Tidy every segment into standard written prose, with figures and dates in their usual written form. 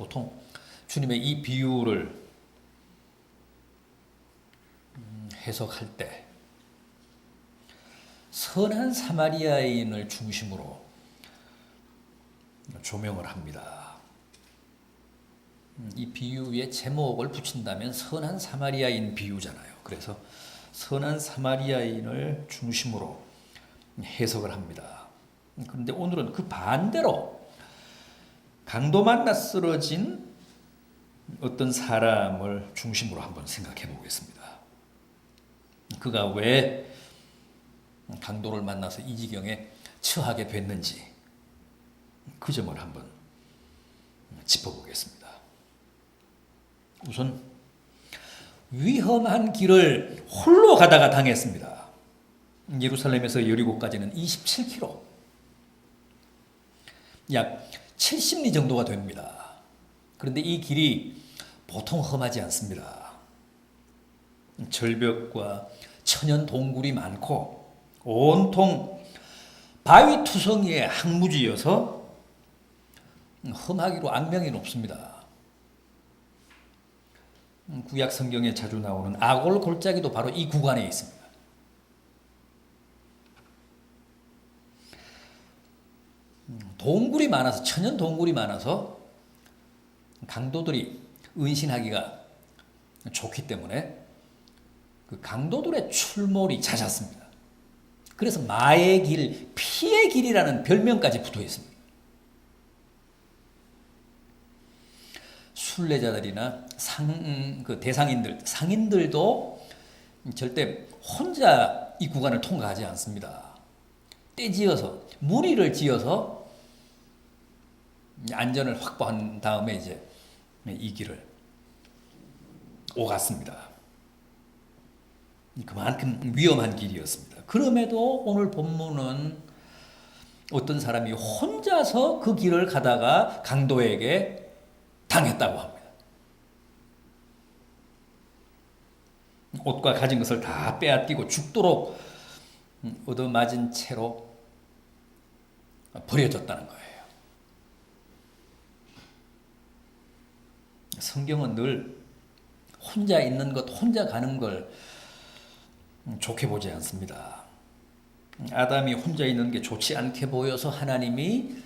보통 주님의 이 비유를 해석할 때 선한 사마리아인을 중심으로 조명을 합니다. 이 비유의 제목을 붙인다면 선한 사마리아인 비유잖아요. 그래서 선한 사마리아인을 중심으로 해석을 합니다. 그런데 오늘은 그 반대로 강도 만나 쓰러진 어떤 사람을 중심으로 한번 생각해 보겠습니다. 그가 왜 강도를 만나서 이 지경에 처하게 됐는지 그 점을 한번 짚어보겠습니다. 우선 위험한 길을 홀로 가다가 당했습니다. 예루살렘에서 여리고까지는 27km, 약 70리 정도가 됩니다. 그런데 이 길이 보통 험하지 않습니다. 절벽과 천연 동굴이 많고 온통 바위 투성이의 항무지여서 험하기로 악명이 높습니다. 구약 성경에 자주 나오는 아골 골짜기도 바로 이 구간에 있습니다. 동굴이 많아서, 천연 동굴이 많아서 강도들이 은신하기가 좋기 때문에 그 강도들의 출몰이 잦았습니다. 그래서 마의 길, 피의 길이라는 별명까지 붙어 있습니다. 순례자들이나 대상인들, 상인들도 절대 혼자 이 구간을 통과하지 않습니다. 떼지어서, 무리를 지어서 안전을 확보한 다음에 이제 이 길을 오갔습니다. 그만큼 위험한 길이었습니다. 그럼에도 오늘 본문은 어떤 사람이 혼자서 그 길을 가다가 강도에게 당했다고 합니다. 옷과 가진 것을 다 빼앗기고 죽도록 얻어맞은 채로 버려졌다는 거예요. 성경은 늘 혼자 있는 것, 혼자 가는 걸 좋게 보지 않습니다. 아담이 혼자 있는 게 좋지 않게 보여서 하나님이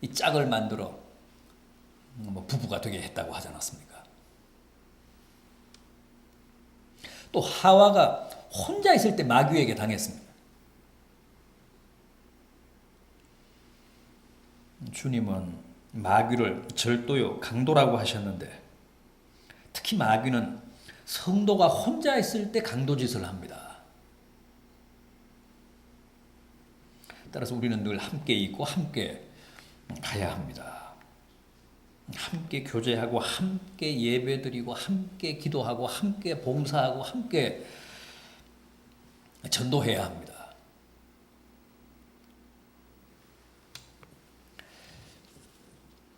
이 짝을 만들어 부부가 되게 했다고 하지 않았습니까? 또 하와가 혼자 있을 때 마귀에게 당했습니다. 주님은 마귀를 절도요, 강도라고 하셨는데 특히 마귀는 성도가 혼자 있을 때 강도짓을 합니다. 따라서 우리는 늘 함께 있고 함께 가야 합니다. 함께 교제하고 함께 예배드리고 함께 기도하고 함께 봉사하고 함께 전도해야 합니다.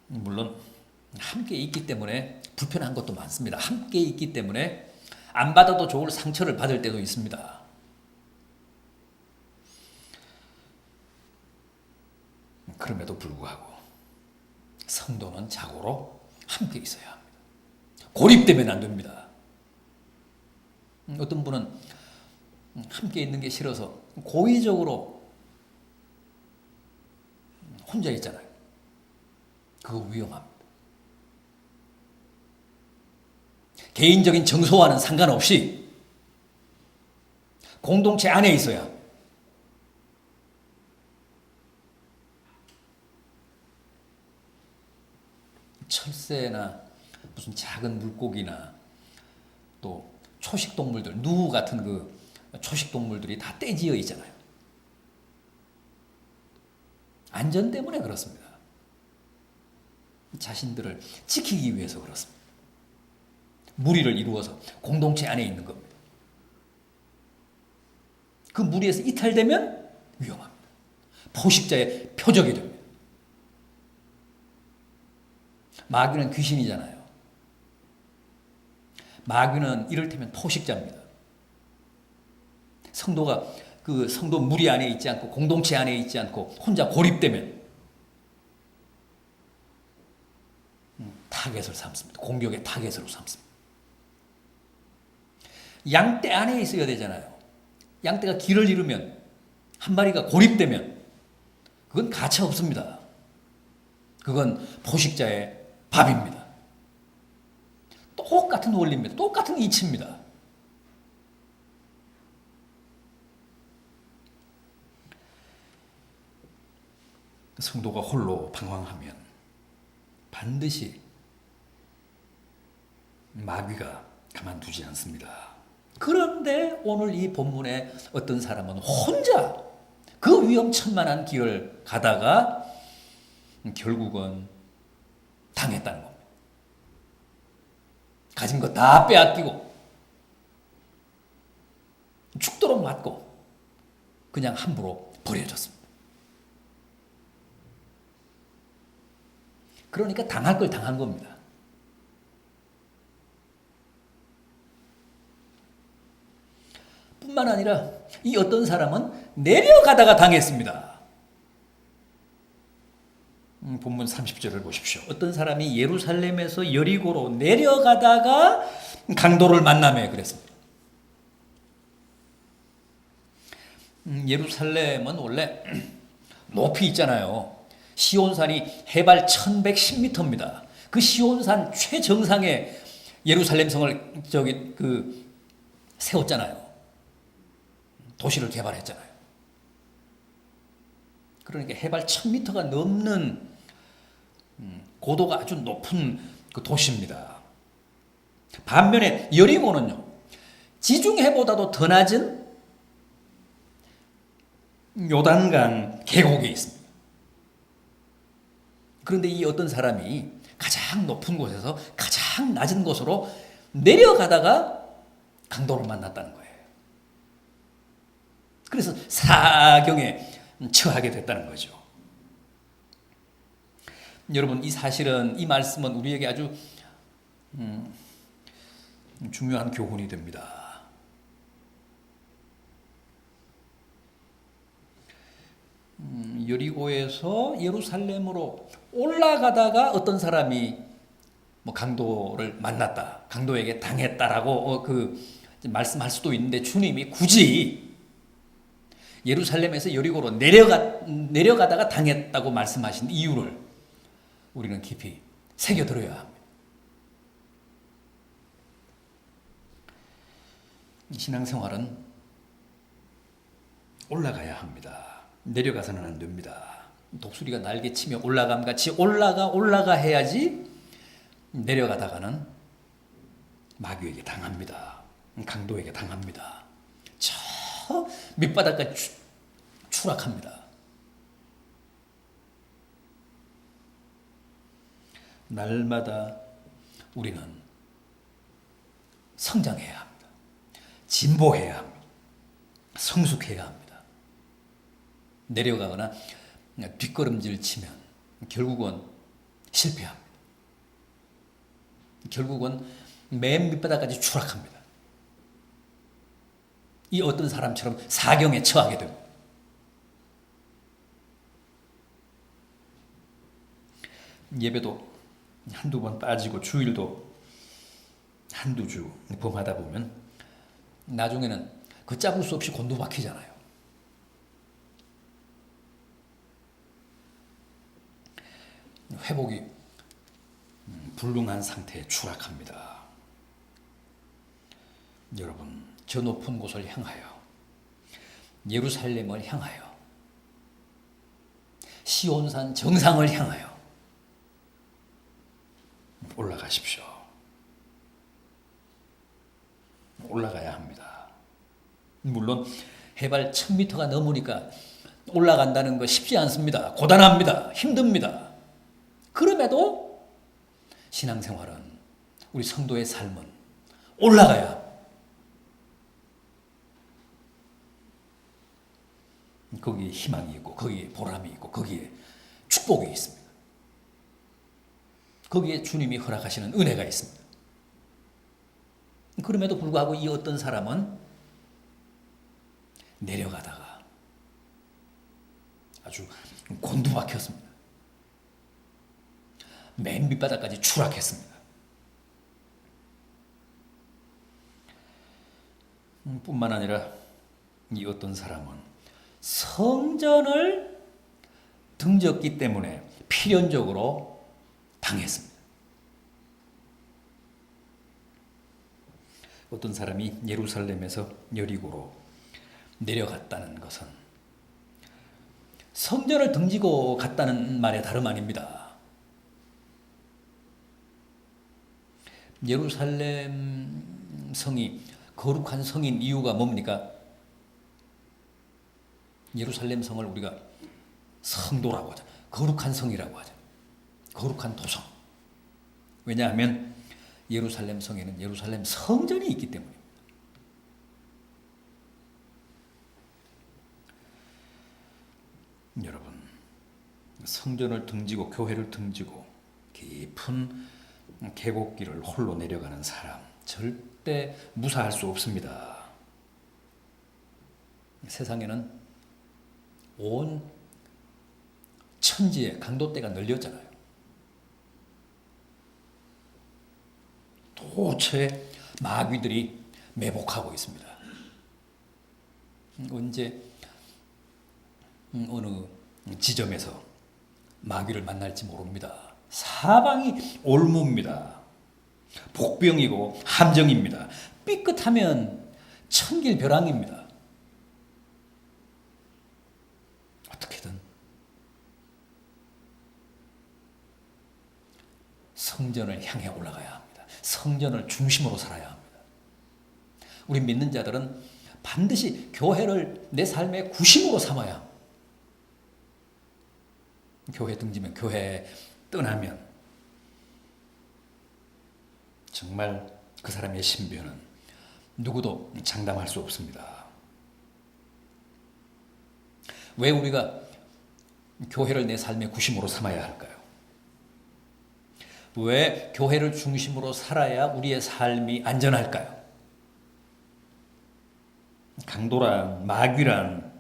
물론 함께 있기 때문에 불편한 것도 많습니다. 함께 있기 때문에 안 받아도 좋을 상처를 받을 때도 있습니다. 그럼에도 불구하고 성도는 자고로 함께 있어야 합니다. 고립되면 안 됩니다. 어떤 분은 함께 있는 게 싫어서 고의적으로 혼자 있잖아요. 그거 위험합니다. 개인적인 정서와는 상관없이 공동체 안에 있어야 합니다. 철새나 무슨 작은 물고기나 또 초식동물들, 누 같은 그 초식동물들이 다 떼지어 있잖아요. 안전 때문에 그렇습니다. 자신들을 지키기 위해서 그렇습니다. 무리를 이루어서 공동체 안에 있는 겁니다. 그 무리에서 이탈되면 위험합니다. 포식자의 표적이 됩니다. 마귀는 귀신이잖아요. 마귀는 이를테면 포식자입니다. 성도가 그 성도 무리 안에 있지 않고 공동체 안에 있지 않고 혼자 고립되면 타겟을 삼습니다. 공격의 타겟으로 삼습니다. 양떼 안에 있어야 되잖아요. 양떼가 길을 잃으면, 한 마리가 고립되면 그건 가차 없습니다. 그건 포식자의 밥입니다. 똑같은 원리입니다. 똑같은 이치입니다. 성도가 홀로 방황하면 반드시 마귀가 가만두지 않습니다. 그런데 오늘 이 본문에 어떤 사람은 혼자 그 위험천만한 길을 가다가 결국은 당했다는 겁니다. 가진 거 다 빼앗기고 죽도록 맞고 그냥 함부로 버려졌습니다. 그러니까 당할 걸 당한 겁니다. 뿐만 아니라 이 어떤 사람은 내려가다가 당했습니다. 본문 30절을 보십시오. 어떤 사람이 예루살렘에서 여리고로 내려가다가 강도를 만나매 그랬습니다. 예루살렘은 원래 높이 있잖아요. 시온산이 해발 1110m입니다. 그 시온산 최정상에 예루살렘 성을 세웠잖아요. 도시를 개발했잖아요. 그러니까 해발 1000m가 넘는 고도가 아주 높은 그 도시입니다. 반면에 여리고는요, 지중해보다도 더 낮은 요단강 계곡에 있습니다. 그런데 이 어떤 사람이 가장 높은 곳에서 가장 낮은 곳으로 내려가다가 강도를 만났다는 거예요. 그래서 사경에 처하게 됐다는 거죠. 여러분, 이 사실은, 이 말씀은 우리에게 아주 중요한 교훈이 됩니다. 여리고에서 예루살렘으로 올라가다가 어떤 사람이 강도를 만났다, 강도에게 당했다라고 말씀할 수도 있는데, 주님이 굳이 예루살렘에서 여리고로 내려가다가 당했다고 말씀하신 이유를 우리는 깊이 새겨들어야 합니다. 신앙생활은 올라가야 합니다. 내려가서는 안 됩니다. 독수리가 날개치며 올라감 같이 올라가 해야지 내려가다가는 마귀에게 당합니다. 강도에게 당합니다. 저 밑바닥까지 추락합니다. 날마다 우리는 성장해야 합니다. 진보해야 합니다. 성숙해야 합니다. 내려가거나 뒷걸음질 치면 결국은 실패합니다. 결국은 맨 밑바닥까지 추락합니다. 이 어떤 사람처럼 사경에 처하게 됩니다. 예배도 한두 번 빠지고 주일도 한두 주 범하다 보면 나중에는 걷잡을 수 없이 곤두박히잖아요. 회복이 불능한 상태에 추락합니다. 여러분, 저 높은 곳을 향하여, 예루살렘을 향하여, 시온산 정상을 향하여 올라가십시오. 올라가야 합니다. 물론 해발 1000m가 넘으니까 올라간다는 거 쉽지 않습니다. 고단합니다. 힘듭니다. 그럼에도 신앙생활은, 우리 성도의 삶은 올라가야 합니다. 거기에 희망이 있고, 거기에 보람이 있고, 거기에 축복이 있습니다. 거기에 주님이 허락하시는 은혜가 있습니다. 그럼에도 불구하고 이 어떤 사람은 내려가다가 아주 곤두박혔습니다. 맨 밑바닥까지 추락했습니다. 뿐만 아니라 이 어떤 사람은 성전을 등졌기 때문에 필연적으로 당했습니다. 어떤 사람이 예루살렘에서 여리고로 내려갔다는 것은 성전을 등지고 갔다는 말의 다름 아닙니다. 예루살렘 성이 거룩한 성인 이유가 뭡니까? 예루살렘 성을 우리가 성도라고 하죠. 거룩한 성이라고 하죠. 거룩한 도성. 왜냐하면 예루살렘 성에는 예루살렘 성전이 있기 때문입니다. 여러분, 성전을 등지고 교회를 등지고 깊은 계곡길을 홀로 내려가는 사람 절대 무사할 수 없습니다. 세상에는 온 천지에 강도대가 널렸잖아요. 도처에 마귀들이 매복하고 있습니다. 언제 어느 지점에서 마귀를 만날지 모릅니다. 사방이 올무입니다. 복병이고 함정입니다. 삐끗하면 천길벼랑입니다. 어떻게든 성전을 향해 올라가야 합니다. 성전을 중심으로 살아야 합니다. 우리 믿는 자들은 반드시 교회를 내 삶의 구심으로 삼아야 합니다. 교회 등지면, 교회 떠나면 정말 그 사람의 신변은 누구도 장담할 수 없습니다. 왜 우리가 교회를 내 삶의 구심으로 삼아야 할까요? 왜 교회를 중심으로 살아야 우리의 삶이 안전할까요? 강도란, 마귀란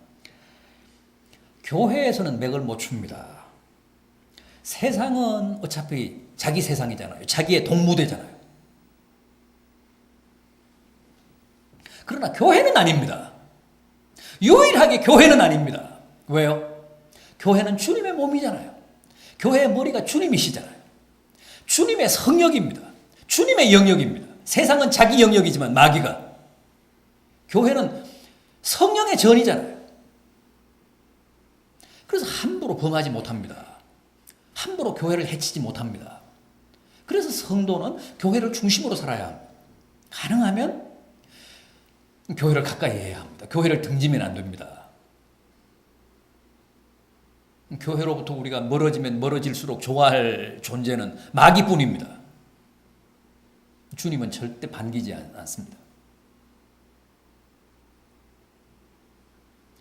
교회에서는 맥을 못 춥니다. 세상은 어차피 자기 세상이잖아요. 자기의 동무대잖아요. 그러나 교회는 아닙니다. 유일하게 교회는 아닙니다. 왜요? 교회는 주님의 몸이잖아요. 교회의 머리가 주님이시잖아요. 주님의 성역입니다. 주님의 영역입니다. 세상은 자기 영역이지만 마귀가. 교회는 성령의 전이잖아요. 그래서 함부로 범하지 못합니다. 함부로 교회를 해치지 못합니다. 그래서 성도는 교회를 중심으로 살아야 합니다. 가능하면 교회를 가까이 해야 합니다. 교회를 등지면 안 됩니다. 교회로부터 우리가 멀어지면 멀어질수록 좋아할 존재는 마귀뿐입니다. 주님은 절대 반기지 않습니다.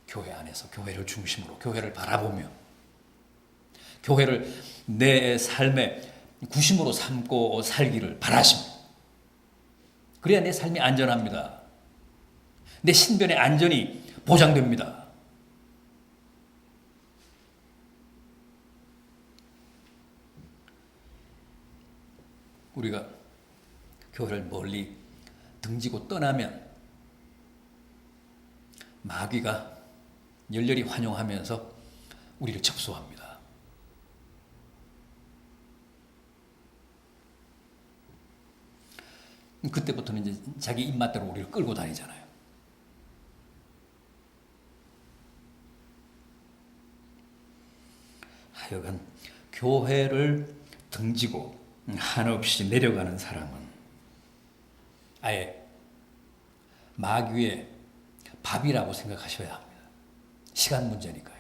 교회 안에서 교회를 중심으로 교회를 바라보며 교회를 내 삶의 구심으로 삼고 살기를 바라십니다. 그래야 내 삶이 안전합니다. 내 신변의 안전이 보장됩니다. 우리가 교회를 멀리 등지고 떠나면 마귀가 열렬히 환영하면서 우리를 접수합니다. 그때부터는 이제 자기 입맛대로 우리를 끌고 다니잖아요. 하여간 교회를 등지고 한없이 내려가는 사람은 아예 마귀의 밥이라고 생각하셔야 합니다. 시간 문제니까요.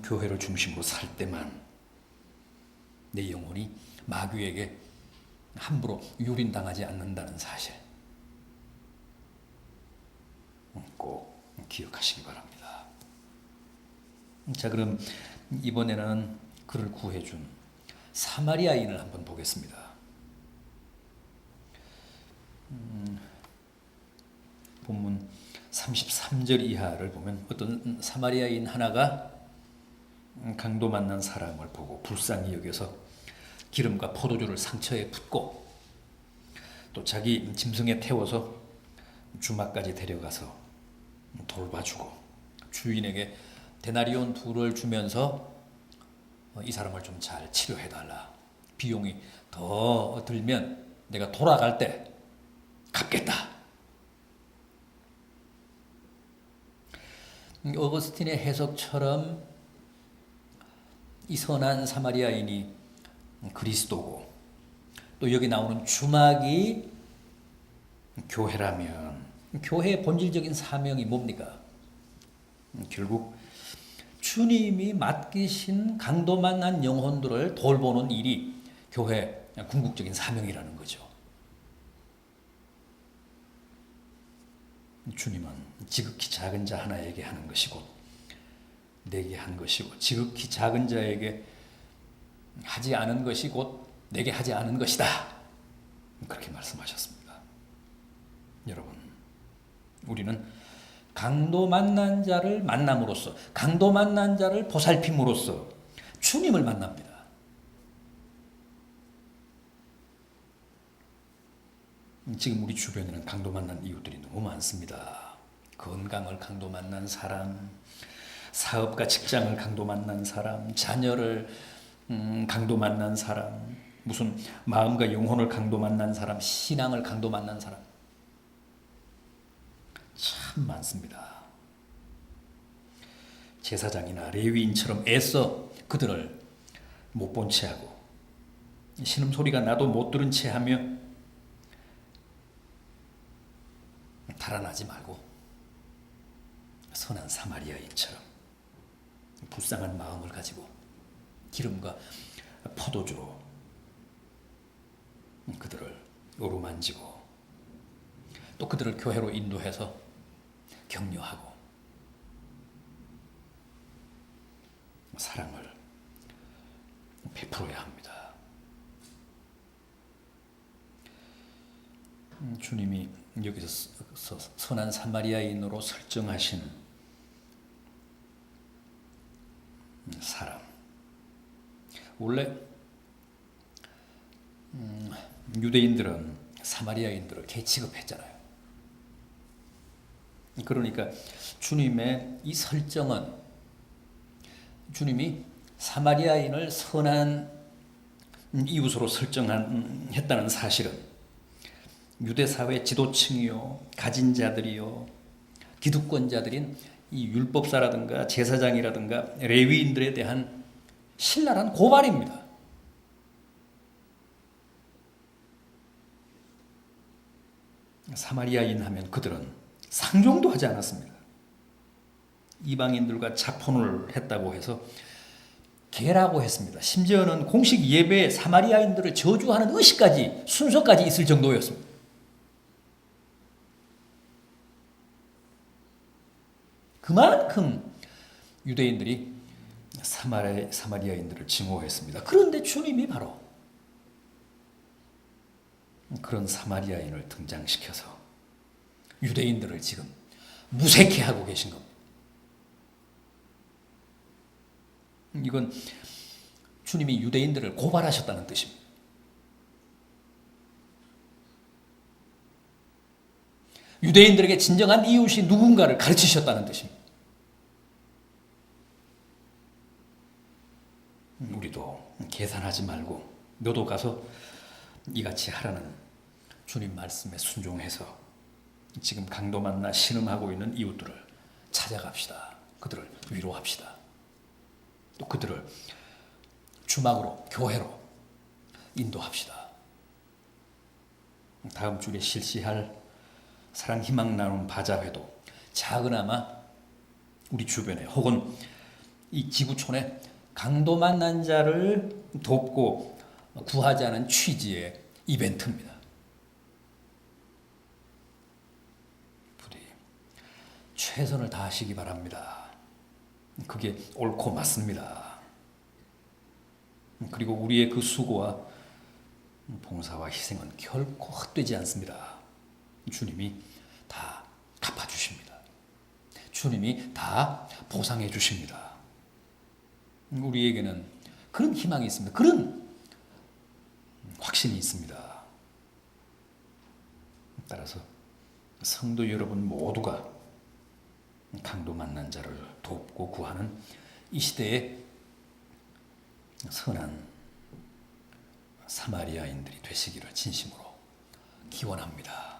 교회를 중심으로 살 때만 내 영혼이 마귀에게 함부로 유린당하지 않는다는 사실 꼭 기억하시기 바랍니다. 자, 그럼 이번에는 그를 구해준 사마리아인을 한번 보겠습니다. 본문 33절 이하를 보면 어떤 사마리아인 하나가 강도 만난 사람을 보고 불쌍히 여겨서 기름과 포도주를 상처에 붓고 또 자기 짐승에 태워서 주막까지 데려가서 돌봐주고 주인에게 데나리온 2를 주면서 이 사람을 좀 잘 치료해달라. 비용이 더 들면 내가 돌아갈 때 갚겠다. 어거스틴의 해석처럼 이 선한 사마리아인이 그리스도고 또 여기 나오는 주막이 교회라면 교회의 본질적인 사명이 뭡니까? 결국 주님이 맡기신 강도 만난 영혼들을 돌보는 일이 교회 궁극적인 사명이라는 거죠. 주님은 지극히 작은 자 하나에게 하는 것이고 내게 한 것이고 지극히 작은 자에게 하지 않은 것이 곧 내게 하지 않은 것이다. 그렇게 말씀하셨습니다. 여러분, 우리는 강도 만난 자를 만남으로써 강도 만난 자를 보살핌으로써 주님을 만납니다. 지금 우리 주변에는 강도 만난 이웃들이 너무 많습니다. 건강을 강도 만난 사람, 사업과 직장을 강도 만난 사람, 자녀를 강도 만난 사람, 무슨 마음과 영혼을 강도 만난 사람, 신앙을 강도 만난 사람 참 많습니다. 제사장이나 레위인처럼 애써 그들을 못 본 채 하고 신음소리가 나도 못 들은 채 하며 달아나지 말고 선한 사마리아인처럼 불쌍한 마음을 가지고 기름과 포도주로 그들을 어루만지고 또 그들을 교회로 인도해서 격려하고 사랑을 베풀어야 합니다. 주님이 여기서 선한 사마리아인으로 설정하신 사람, 원래 유대인들은 사마리아인들을 개취급했잖아요. 그러니까 주님의 이 설정은 주님이 사마리아인을 선한 이웃으로 설정했다는 사실은 유대 사회 지도층이요, 가진 자들이요, 기득권자들인 이 율법사라든가 제사장이라든가 레위인들에 대한 신랄한 고발입니다. 사마리아인 하면 그들은 상종도 하지 않았습니다. 이방인들과 자폰을 했다고 해서 개라고 했습니다. 심지어는 공식 예배에 사마리아인들을 저주하는 의식까지 순서까지 있을 정도였습니다. 그만큼 유대인들이 사마리아인들을 증오했습니다. 그런데 주님이 바로 그런 사마리아인을 등장시켜서 유대인들을 지금 무색해 하고 계신 겁니다. 이건 주님이 유대인들을 고발하셨다는 뜻입니다. 유대인들에게 진정한 이웃이 누군가를 가르치셨다는 뜻입니다. 우리도 계산하지 말고 너도 가서 이같이 하라는 주님 말씀에 순종해서 지금 강도 만나 신음하고 있는 이웃들을 찾아갑시다. 그들을 위로합시다. 또 그들을 주막으로, 교회로 인도합시다. 다음 주에 실시할 사랑 희망 나눔 바자회도 작으나마 우리 주변에 혹은 이 지구촌에 강도 만난 자를 돕고 구하자는 취지의 이벤트입니다. 부디 최선을 다하시기 바랍니다. 그게 옳고 맞습니다. 그리고 우리의 그 수고와 봉사와 희생은 결코 헛되지 않습니다. 주님이 다 갚아주십니다. 주님이 다 보상해 주십니다. 우리에게는 그런 희망이 있습니다. 그런 확신이 있습니다. 따라서 성도 여러분 모두가 강도 만난 자를 돕고 구하는 이 시대에 선한 사마리아인들이 되시기를 진심으로 기원합니다.